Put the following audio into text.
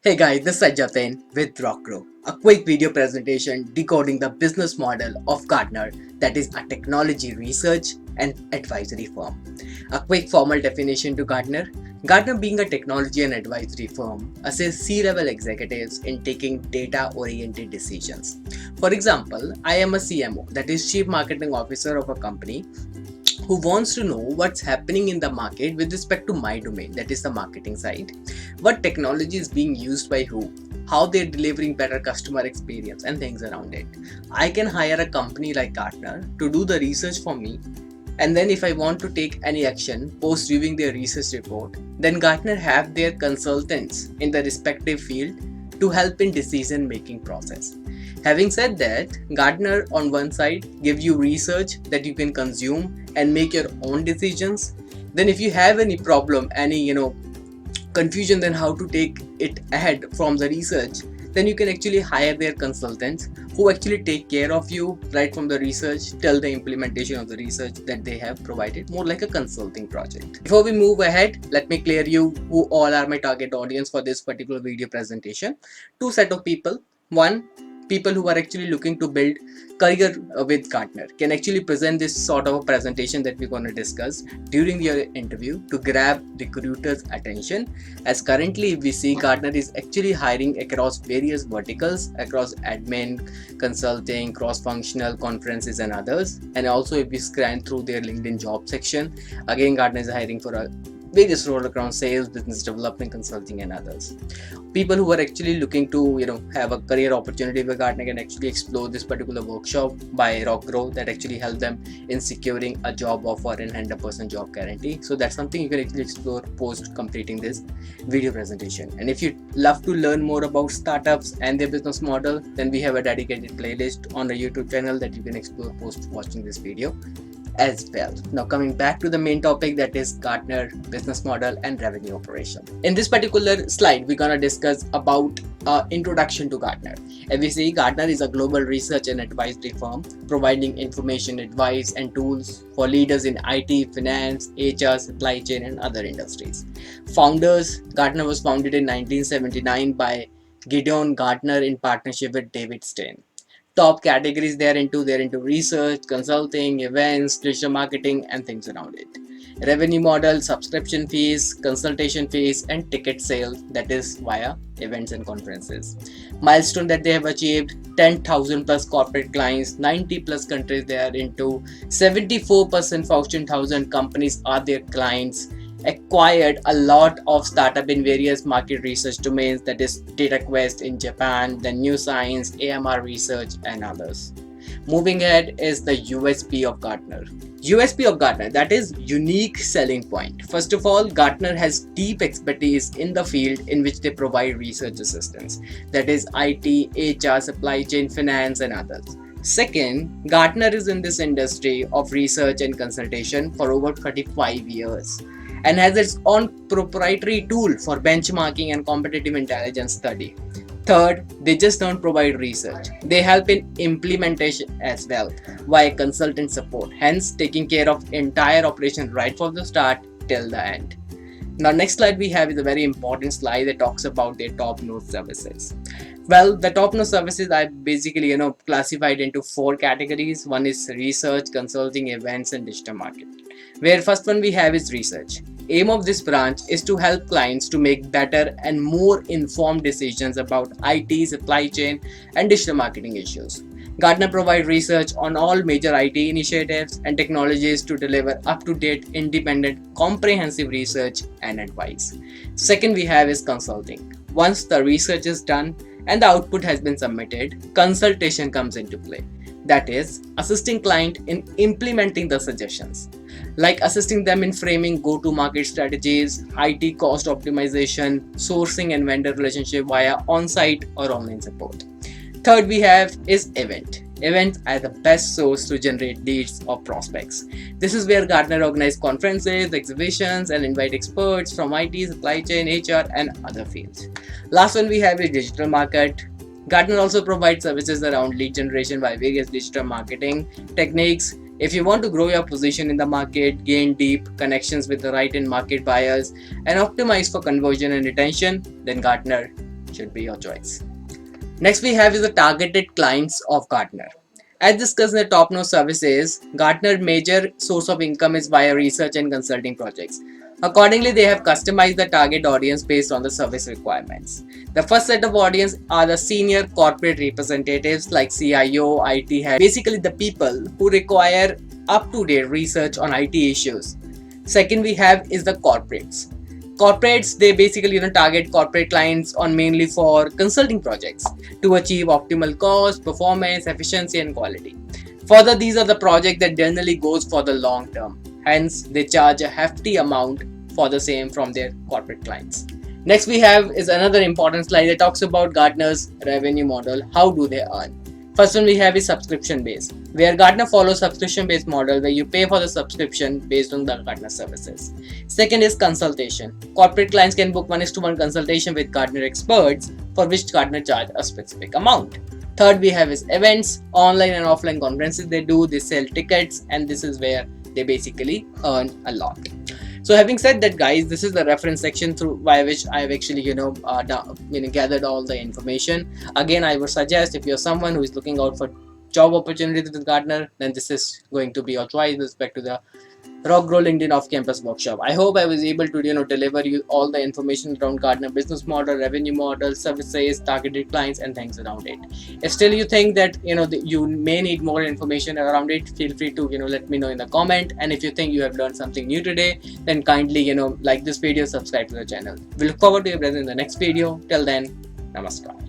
Hey guys, this is Jatin with Rockgrow. A quick video presentation decoding the business model of Gartner, that is a technology research and advisory firm. A quick formal definition to Gartner. Gartner being a technology and advisory firm assists C-level executives in taking data-oriented decisions. For example, I am a CMO, that is Chief Marketing Officer of a company who wants to know what's happening in the market with respect to my domain, that is the marketing side, what technology is being used by who, how they're delivering better customer experience and things around it. I can hire a company like Gartner to do the research for me, and then if I want to take any action post viewing their research report, then Gartner have their consultants in the respective field to help in decision making process. Having said that, Gartner on one side give you research that you can consume and make your own decisions. Then if you have any problem, any confusion, then how to take it ahead from the research, then you can actually hire their consultants who actually take care of you right from the research till the implementation of the research that they have provided, more like a consulting project. Before we move ahead, let me clear you who all are my target audience for this particular video presentation. Two set of people. One, people who are actually looking to build career with Gartner can actually present this sort of a presentation that we're going to discuss during your interview to grab recruiters' attention, as currently we see Gartner is actually hiring across various verticals, across admin, consulting, cross-functional, conferences and others. And also if we scan through their LinkedIn job section, again Gartner is hiring for a various roles across sales, business development, consulting and others. People who are actually looking to have a career opportunity with Gartner can actually explore this particular workshop by Rockgrow that actually help them in securing a job offer and 100% job guarantee. So that's something you can actually explore post completing this video presentation. And if you love to learn more about startups and their business model, then we have a dedicated playlist on the YouTube channel that you can explore post watching this video as well. Now coming back to the main topic, that is Gartner business model and revenue operation. In this particular slide, we're gonna discuss about introduction to Gartner. As we see, Gartner is a global research and advisory firm providing information, advice and tools for leaders in IT, finance, HR, supply chain and other industries. Founders, Gartner was founded in 1979 by Gideon Gartner in partnership with David Stein. Top categories they're into research, consulting, events, digital marketing and things around it. Revenue model, subscription fees, consultation fees and ticket sales, that is via events and conferences. Milestone that they have achieved: 10,000 plus corporate clients, 90 plus countries they are into, 74% Fortune 1000 companies are their clients, acquired a lot of startup in various market research domains, that is DataQuest in Japan, then New Science, AMR Research and others. Moving ahead is the USP of Gartner. USP of Gartner, that is unique selling point. First of all, Gartner has deep expertise in the field in which they provide research assistance, that is IT, HR, supply chain, finance and others. Second, Gartner is in this industry of research and consultation for over 35 years and has its own proprietary tool for benchmarking and competitive intelligence study. Third, they just don't provide research. They help in implementation as well via consultant support, hence taking care of entire operation right from the start till the end. Now next slide we have is a very important slide that talks about their top-notch services. Well, the top-notch services are basically classified into four categories. One is research, consulting, events and digital marketing. Where first one we have is research. Aim of this branch is to help clients to make better and more informed decisions about IT, supply chain and digital marketing issues. Gartner provides research on all major IT initiatives and technologies to deliver up-to-date, independent, comprehensive research and advice. Second we have is consulting. Once the research is done and the output has been submitted, consultation comes into play. That is, assisting client in implementing the suggestions, like assisting them in framing go-to-market strategies, IT cost optimization, sourcing and vendor relationship via on-site or online support. Third we have is event. Events are the best source to generate leads or prospects. This is where Gartner organizes conferences, exhibitions and invite experts from IT, supply chain, HR and other fields. Last one we have is digital market. Gartner also provides services around lead generation by various digital marketing techniques. If you want to grow your position in the market, gain deep connections with the right and market buyers, and optimize for conversion and retention, then Gartner should be your choice. Next we have is the targeted clients of Gartner. As discussed in the top-notch services, Gartner's major source of income is via research and consulting projects. Accordingly, they have customized the target audience based on the service requirements. The first set of audience are the senior corporate representatives like CIO, IT head, basically the people who require up-to-date research on IT issues. Second we have is the corporates. Corporates, they basically target corporate clients on mainly for consulting projects to achieve optimal cost, performance, efficiency and quality. Further, these are the projects that generally goes for the long term. Hence, they charge a hefty amount for the same from their corporate clients. Next we have is another important slide that talks about Gartner's revenue model. How do they earn? First one we have is subscription based, where Gartner follows subscription based model where you pay for the subscription based on the Gartner services. Second is consultation. Corporate clients can book 1:1 consultation with Gartner experts for which Gartner charge a specific amount. Third we have is events, online and offline conferences they sell tickets, and this is where they basically earn a lot. So having said that, guys, this is the reference section through by which I've actually gathered all the information. Again, I would suggest if you're someone who is looking out for job opportunities with Gartner, then this is going to be your choice with respect to the Rock Grow LinkedIn off-campus workshop. I hope I was able to deliver you all the information around Gartner business model, revenue model, services, targeted clients, and things around it. If still you think that you may need more information around it, feel free to let me know in the comment. And if you think you have learned something new today, then kindly like this video, subscribe to the channel. We look forward to your presence in the next video. Till then, namaskar.